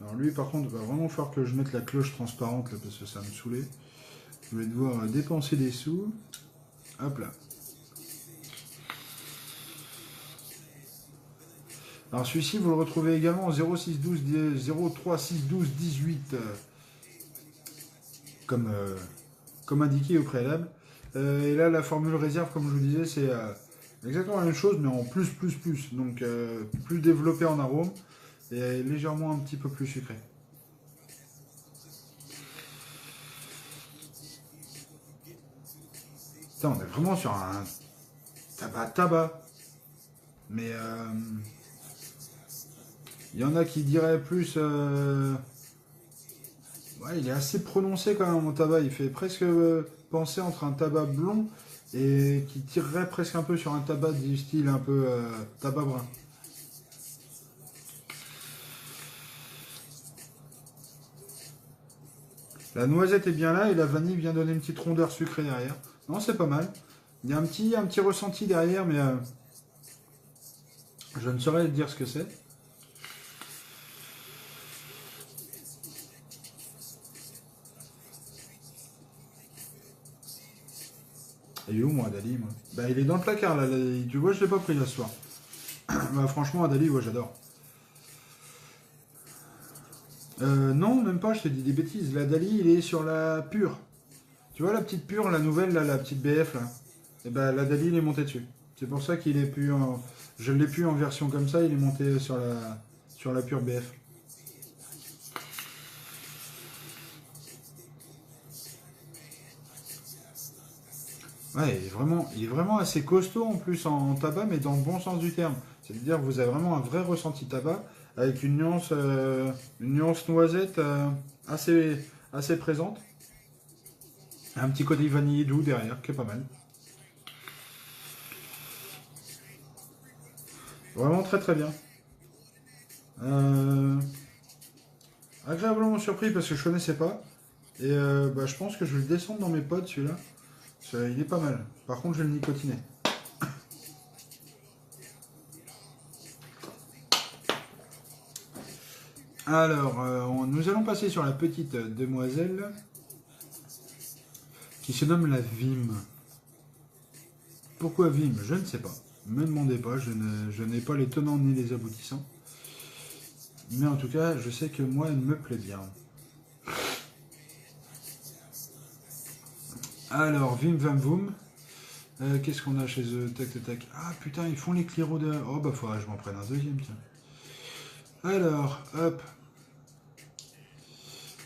Alors lui, par contre, il va vraiment falloir que je mette la cloche transparente, là, parce que ça me saoulait. Je vais devoir dépenser des sous. Hop là. Alors celui-ci, vous le retrouvez également au 0612 03612 18, comme indiqué au préalable. Et là, la formule réserve, comme je vous disais, c'est exactement la même chose, mais en plus. Donc, plus développé en arôme et légèrement un petit peu plus sucré. Putain, on est vraiment sur un tabac. Mais il y en a qui diraient plus... Ouais, il est assez prononcé quand même, mon tabac. Il fait presque penser entre un tabac blond et qui tirerait presque un peu sur un tabac du style un peu tabac brun. La noisette est bien là et la vanille vient donner une petite rondeur sucrée derrière. Non, c'est pas mal. Il y a un petit ressenti derrière, mais je ne saurais dire ce que c'est. Il est où, moi, Adali, moi? Bah, il est dans le placard, là. Tu vois, je l'ai pas pris, là, ce soir. Bah, franchement, Adali, ouais, j'adore. Non, même pas, je t'ai dit des bêtises. La Dali, il est sur la pure. Tu vois la petite pure, la nouvelle, là, la petite BF, là? Et bah, la Dali, il est monté dessus. C'est pour ça qu'il est plus en... Je l'ai plus en version comme ça, il est monté sur la pure BF. Ouais, il est vraiment assez costaud en plus en tabac, mais dans le bon sens du terme. C'est-à-dire que vous avez vraiment un vrai ressenti tabac avec une nuance noisette assez présente. Un petit côté vanillé doux derrière, qui est pas mal. Vraiment très très bien. Euh, Agréablement surpris parce que je connaissais pas. Et bah, je pense que je vais le descendre dans mes potes celui-là. Il est pas mal. Par contre, je vais le nicotiner. Alors, nous allons passer sur la petite demoiselle qui se nomme la Vim. Pourquoi Vim? Je ne sais pas. Me demandez pas, je n'ai pas les tenants ni les aboutissants. Mais en tout cas, je sais que moi, elle me plaît bien. Alors, Vim Vam Voum. Qu'est-ce qu'on a chez eux? Tac, tac, tac. Ah putain, ils font les cliros de... Oh bah faudrait que je m'en prenne un deuxième, tiens. Alors, hop.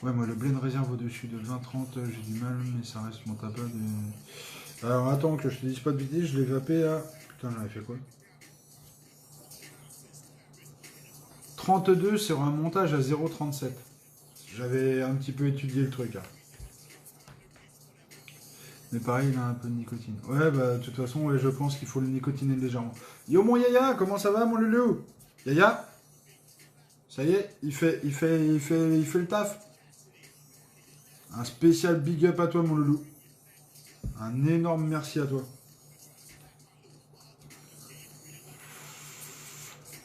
Ouais, moi le blend réserve au-dessus de 20-30, j'ai du mal, mais ça reste mon tabac de... Alors attends, que je te dise pas de bêtises, je l'ai vapé à... Putain, j'en ai fait quoi? 32 sur un montage à 0,37. J'avais un petit peu étudié le truc, hein. Mais pareil, il a un peu de nicotine. Ouais, bah de toute façon, ouais, je pense qu'il faut le nicotiner légèrement. Yo mon Yaya, comment ça va mon loulou? Yaya? Ça y est, il fait le taf. Un spécial big up à toi mon loulou. Un énorme merci à toi.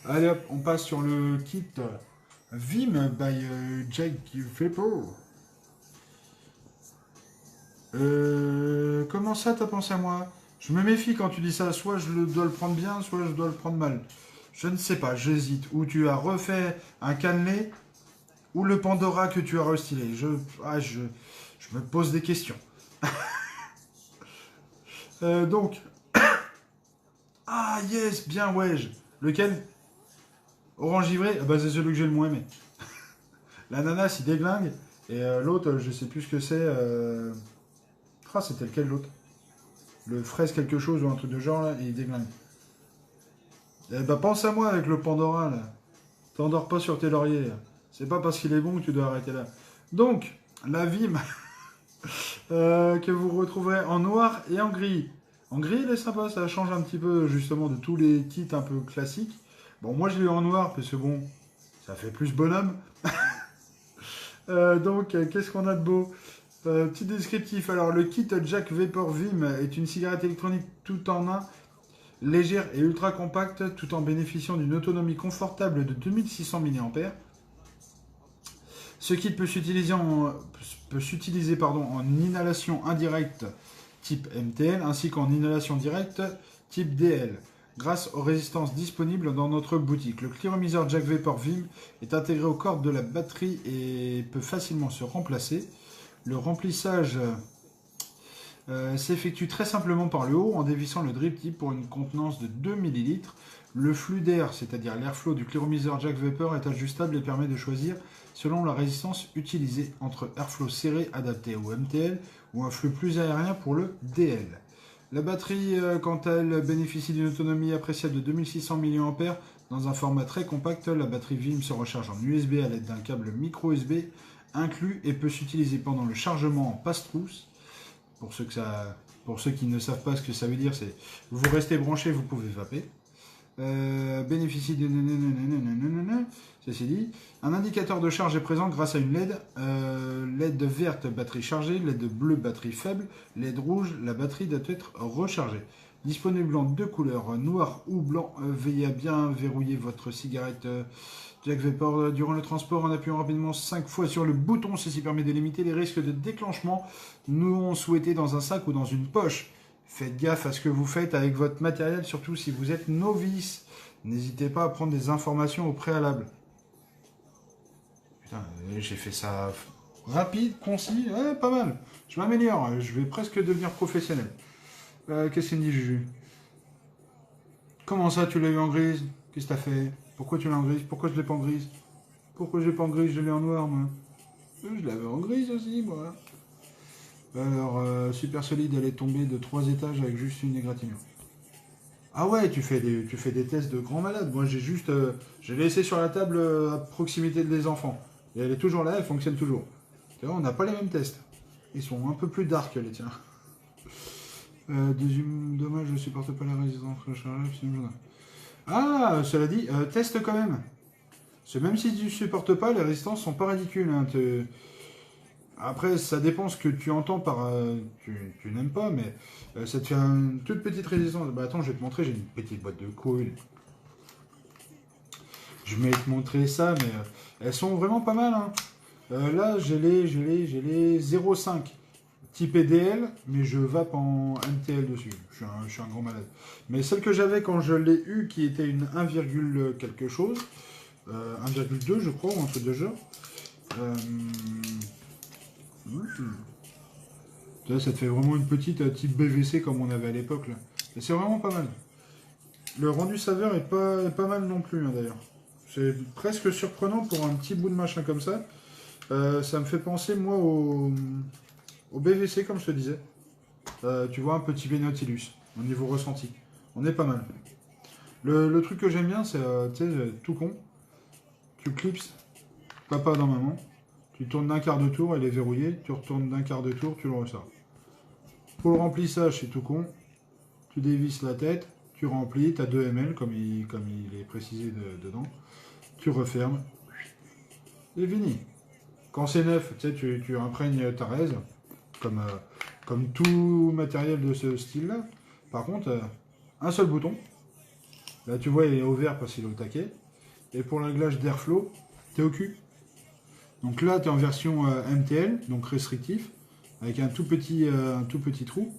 Allez hop, on passe sur le kit Vim by Jake Vapor. Comment ça t'as pensé à moi? Je me méfie quand tu dis ça, soit dois le prendre bien, soit je dois le prendre mal. Je ne sais pas, j'hésite. Ou tu as refait un cannelé, ou le Pandora que tu as restylé. Je me pose des questions. Donc, ah yes, bien ouais. Lequel? Orange givré? Ah bah c'est celui que j'ai le moins aimé. L'ananas il déglingue, et l'autre je sais plus ce que c'est. Ah c'était lequel l'autre? Le fraise quelque chose ou un truc de genre là, et il déglingue. Eh bah pense à moi avec le Pandora là. T'endors pas sur tes lauriers. C'est pas parce qu'il est bon que tu dois arrêter là. Donc, la Vim que vous retrouverez en noir et en gris. En gris, il est sympa, ça change un petit peu justement de tous les kits un peu classiques. Bon, moi je l'ai en noir parce que bon, ça fait plus bonhomme. Donc, qu'est-ce qu'on a de beau? Petit descriptif. Alors, le kit Jack Vapor Vim est une cigarette électronique tout en un, légère et ultra compacte, tout en bénéficiant d'une autonomie confortable de 2600 mAh. Ce kit peut s'utiliser en inhalation indirecte type MTL ainsi qu'en inhalation directe type DL grâce aux résistances disponibles dans notre boutique. Le clearomiseur Jack Vapor Vim est intégré aux cordes de la batterie et peut facilement se remplacer. Le remplissage s'effectue très simplement par le haut en dévissant le drip tip pour une contenance de 2 ml. Le flux d'air, c'est-à-dire l'airflow du clearomiseur Jack Vapor, est ajustable et permet de choisir selon la résistance utilisée entre airflow serré adapté au MTL ou un flux plus aérien pour le DL. La batterie, quant à elle, bénéficie d'une autonomie appréciable de 2600 mAh dans un format très compact. La batterie Vim se recharge en USB à l'aide d'un câble micro USB inclus et peut s'utiliser pendant le chargement en passe-trousse. Pour ceux qui ne savent pas ce que ça veut dire, c'est vous restez branché, vous pouvez vaper. Bénéficie de... Ceci dit, un indicateur de charge est présent grâce à une LED. LED verte, batterie chargée. LED bleue, batterie faible. LED rouge, la batterie doit être rechargée. Disponible en deux couleurs, noir ou blanc. Veillez à bien verrouiller votre cigarette Jack Vapor durant le transport en appuyant rapidement 5 fois sur le bouton. Ceci permet de limiter les risques de déclenchement. Nous souhaitez dans un sac ou dans une poche. Faites gaffe à ce que vous faites avec votre matériel, surtout si vous êtes novice. N'hésitez pas à prendre des informations au préalable. Putain, j'ai fait ça rapide, concis, ouais, pas mal. Je m'améliore, je vais presque devenir professionnel. Qu'est-ce qu'il me dit, Juju? Comment ça, tu l'as eu en grise? Qu'est-ce que t'as fait? Pourquoi tu l'as en grise? Pourquoi je l'ai pas en grise? Pourquoi je l'ai pas en grise? Je l'ai en noir, moi. Je l'avais en grise aussi, moi. Alors, super solide, elle est tombée de 3 étages avec juste une égratignure. Ah ouais, tu fais des tests de grand malade. Moi, j'ai laissé sur la table à proximité des enfants. Et elle est toujours là, elle fonctionne toujours. Tu vois, on n'a pas les mêmes tests. Ils sont un peu plus dark, les tiens. Dommage, je supporte pas la résistance rechargeable. Ah, cela dit, teste quand même. Parce que même si tu supportes pas, les résistances sont pas ridicules. Hein. Après, ça dépend ce que tu entends par tu n'aimes pas, mais ça te fait une toute petite résistance. Bah attends, je vais te montrer, j'ai une petite boîte de coils. Je vais te montrer ça, mais elles sont vraiment pas mal. Hein. Là, j'ai les 0,5 type EDL, mais je vape en MTL dessus. Je suis un grand malade. Mais celle que j'avais quand je l'ai eu, qui était une 1, quelque chose, 1,2 je crois, ou un truc de genre. Là, ça te fait vraiment une petite type BVC comme on avait à l'époque. Là. Et c'est vraiment pas mal. Le rendu saveur est pas mal non plus, hein, d'ailleurs. C'est presque surprenant pour un petit bout de machin comme ça. Ça me fait penser, moi, au BVC, comme je te disais. Tu vois, un petit Nautilus, au niveau ressenti. On est pas mal. Le truc que j'aime bien, c'est, tu sais, tout con. Tu clipses, papa dans maman. Tu tournes d'un quart de tour, elle est verrouillée. Tu retournes d'un quart de tour, tu le ressors. Pour le remplissage, c'est tout con. Tu dévisses la tête, tu remplis, tu as 2 ml, comme il est précisé dedans. Tu refermes. Et fini. Quand c'est neuf, tu sais, tu imprègnes ta raise, comme tout matériel de ce style-là. Par contre, un seul bouton. Là, tu vois, il est au vert parce qu'il est au taquet. Et pour le réglage d'airflow, tu es au cul. Donc là, tu es en version MTL, donc restrictif, avec un tout petit trou.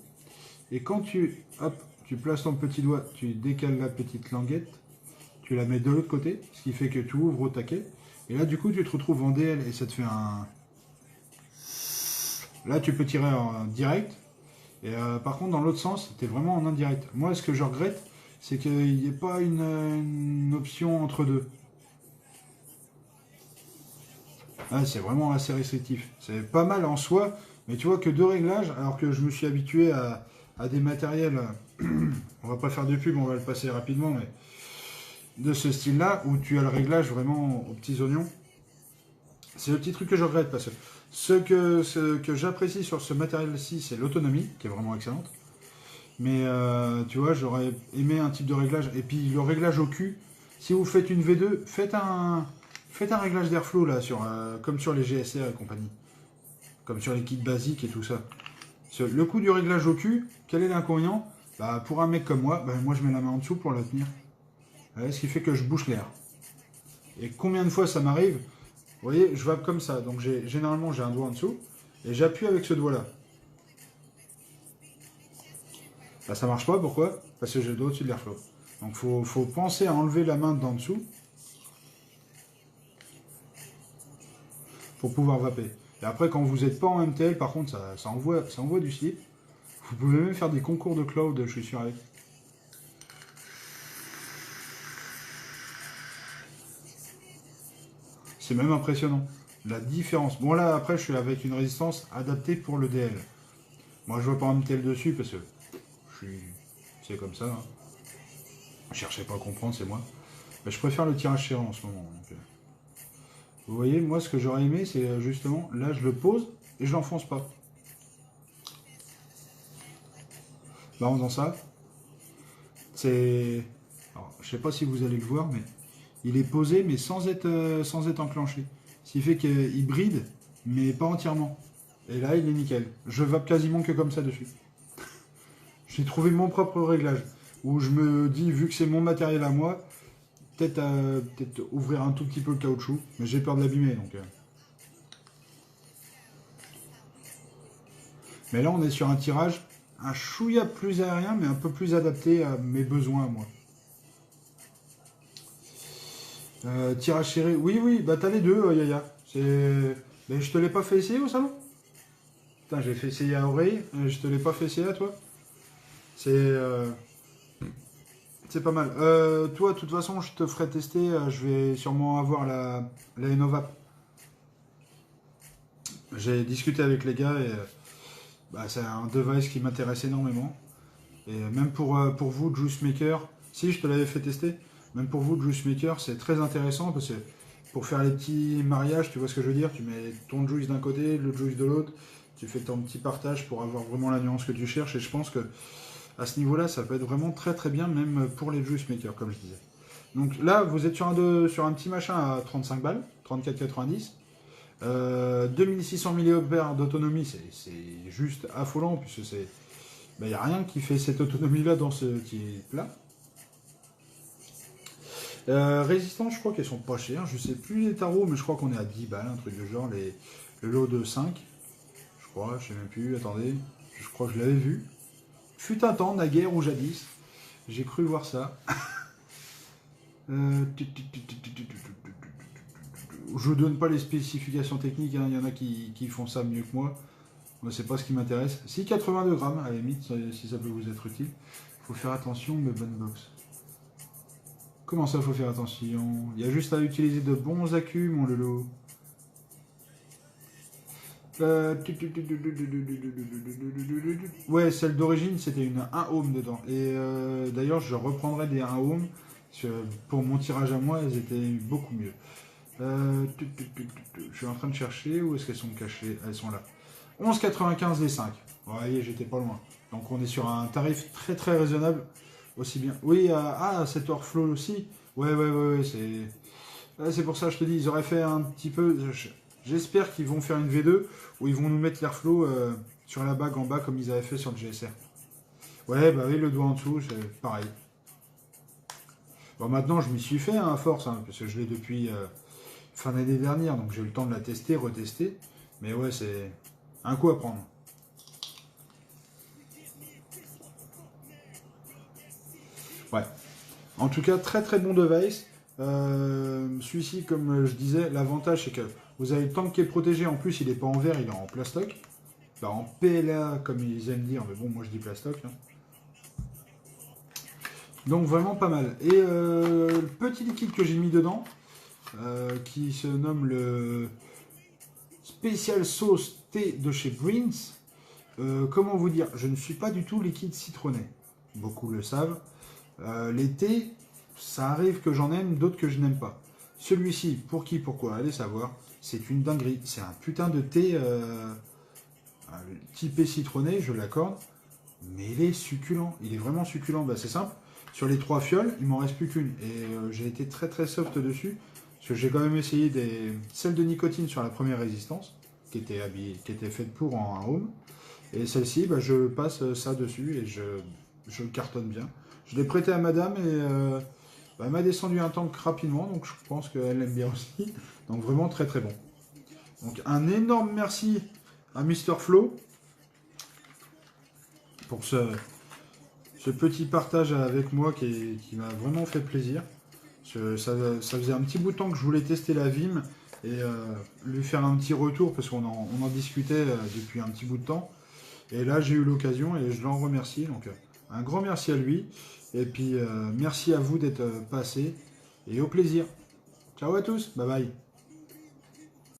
Et quand tu places ton petit doigt, tu décales la petite languette, tu la mets de l'autre côté, ce qui fait que tu ouvres au taquet. Et là, du coup, tu te retrouves en DL et ça te fait un... Là, tu peux tirer en direct. Et par contre, dans l'autre sens, tu es vraiment en indirect. Moi, ce que je regrette, c'est qu'il n'y ait pas une option entre deux. Ah, c'est vraiment assez restrictif. C'est pas mal en soi, mais tu vois que 2 réglages, alors que je me suis habitué à des matériels, on va pas faire de pub, on va le passer rapidement, mais de ce style-là, où tu as le réglage vraiment aux petits oignons. C'est le petit truc que je regrette, parce que ce que j'apprécie sur ce matériel-ci, c'est l'autonomie, qui est vraiment excellente. Mais tu vois, j'aurais aimé un type de réglage. Et puis le réglage au cul, si vous faites une V2, faites un réglage d'airflow là, comme sur les GSR et compagnie. Comme sur les kits basiques et tout ça. Le coup du réglage au cul, quel est l'inconvénient? Bah, pour un mec comme moi, bah, moi je mets la main en dessous pour la tenir. Ce qui fait que je bouche l'air. Et combien de fois ça m'arrive? Vous voyez, je vape comme ça. Donc généralement j'ai un doigt en dessous. Et j'appuie avec ce doigt-là. Bah, ça marche pas, pourquoi? Parce que j'ai le doigt au-dessus de l'airflow. Donc faut penser à enlever la main d'en dessous pour pouvoir vaper. Et après, quand vous n'êtes pas en MTL, par contre, ça envoie du slip. Vous pouvez même faire des concours de cloud, je suis sûr avec. C'est même impressionnant. La différence. Bon là, après, je suis avec une résistance adaptée pour le DL. Moi, je vois pas en MTL dessus parce que c'est comme ça. Hein. Je cherchais pas à comprendre, c'est moi. Mais je préfère le tirage serré en ce moment. Donc, vous voyez, moi, ce que j'aurais aimé, c'est justement, là, je le pose et je l'enfonce pas. Là, en faisant ça, c'est... Alors, je sais pas si vous allez le voir, mais il est posé, mais sans être enclenché. Ce qui fait qu'il bride, mais pas entièrement. Et là, il est nickel. Je vape quasiment que comme ça dessus. J'ai trouvé mon propre réglage. Où je me dis, vu que c'est mon matériel à moi, peut-être ouvrir un tout petit peu le caoutchouc. Mais j'ai peur de l'abîmer, donc... Mais là, on est sur un tirage, un chouïa plus aérien, mais un peu plus adapté à mes besoins à moi. Tirage serré, oui, bah t'as les deux, Yaya. Mais je te l'ai pas fait essayer au salon? Putain, j'ai fait essayer à Oreille, je te l'ai pas fait essayer à toi. C'est... C'est pas mal. Toi, de toute façon, je te ferai tester. Je vais sûrement avoir la Innova. J'ai discuté avec les gars et bah, c'est un device qui m'intéresse énormément. Et même pour vous, Juice Maker, si je te l'avais fait tester, même pour vous, Juice Maker, c'est très intéressant parce que pour faire les petits mariages, tu vois ce que je veux dire, tu mets ton juice d'un côté, le juice de l'autre, tu fais ton petit partage pour avoir vraiment la nuance que tu cherches. Et je pense que à ce niveau-là, ça peut être vraiment très très bien, même pour les juice makers, comme je disais. Donc là, vous êtes sur un petit machin à 35 balles, 34,90. 2600 mAh d'autonomie, c'est juste affolant, puisque c'est. Il n'y a rien qui fait cette autonomie-là dans ce petit plat. Résistance, je crois qu'elles sont pas chères. Je sais plus les tarots, mais je crois qu'on est à 10 balles, un truc de genre. Le lot de 5, je crois, je sais même plus. Attendez, je crois que je l'avais vu. Fut un temps, naguère ou jadis, j'ai cru voir ça. Je donne pas les spécifications techniques, hein. Il y en a qui font ça mieux que moi. Moi, c'est pas ce qui m'intéresse. Si 82 grammes, à la limite, si ça peut vous être utile. Faut faire attention, mais bonne box. Comment ça, faut faire attention? Il y a juste à utiliser de bons accus, mon lolo. Ouais, celle d'origine, c'était une 1 ohm dedans. Et d'ailleurs, je reprendrai des 1 ohm. Pour mon tirage à moi, elles étaient beaucoup mieux. Je suis en train de chercher. Où est-ce qu'elles sont cachées? Elles sont là. 11,95 les 5. Vous voyez, j'étais pas loin. Donc on est sur un tarif très très raisonnable. Aussi bien. Oui, cet Orflow aussi. Ouais, c'est pour ça que je te dis, ils auraient fait un petit peu. J'espère qu'ils vont faire une V2 où ils vont nous mettre l'Airflow sur la bague en bas comme ils avaient fait sur le GSR. Ouais, bah oui, le doigt en dessous, c'est pareil. Bon, maintenant, je m'y suis fait à force, hein, parce que je l'ai depuis fin d'année dernière, donc j'ai eu le temps de la tester, retester. Mais ouais, c'est un coup à prendre. Ouais. En tout cas, très très bon device. Celui-ci, comme je disais, l'avantage c'est que vous avez le tank qui est protégé. En plus, il n'est pas en verre, il est en plastoc. Bah, en PLA, comme ils aiment dire, mais bon, moi je dis plastoc. Hein. Donc vraiment pas mal. Et le petit liquide que j'ai mis dedans, qui se nomme le Special Sauce Thé de chez Breens. Comment vous dire? Je ne suis pas du tout liquide citronné. Beaucoup le savent. Les thés, ça arrive que j'en aime, d'autres que je n'aime pas. Celui-ci, pour qui, pourquoi, allez savoir, c'est une dinguerie. C'est un putain de thé typé citronné, je l'accorde, mais il est succulent. Il est vraiment succulent. Bah, c'est simple. Sur les 3 fioles, il m'en reste plus qu'une. Et j'ai été très très soft dessus. Parce que j'ai quand même essayé des celles de nicotine sur la première résistance, qui était faite pour en 1 ohm. Et celle-ci, bah, je passe ça dessus et je cartonne bien. Je l'ai prêté à madame et bah, elle m'a descendu un tank rapidement, donc je pense qu'elle l'aime bien aussi. Donc vraiment très très bon. Donc un énorme merci à Mister Flo pour ce petit partage avec moi qui m'a vraiment fait plaisir. Ça faisait un petit bout de temps que je voulais tester la Vim et lui faire un petit retour parce qu'on en discutait depuis un petit bout de temps. Et là j'ai eu l'occasion et je l'en remercie. Donc un grand merci à lui. Et puis merci à vous d'être passés. Et au plaisir. Ciao à tous. Bye bye.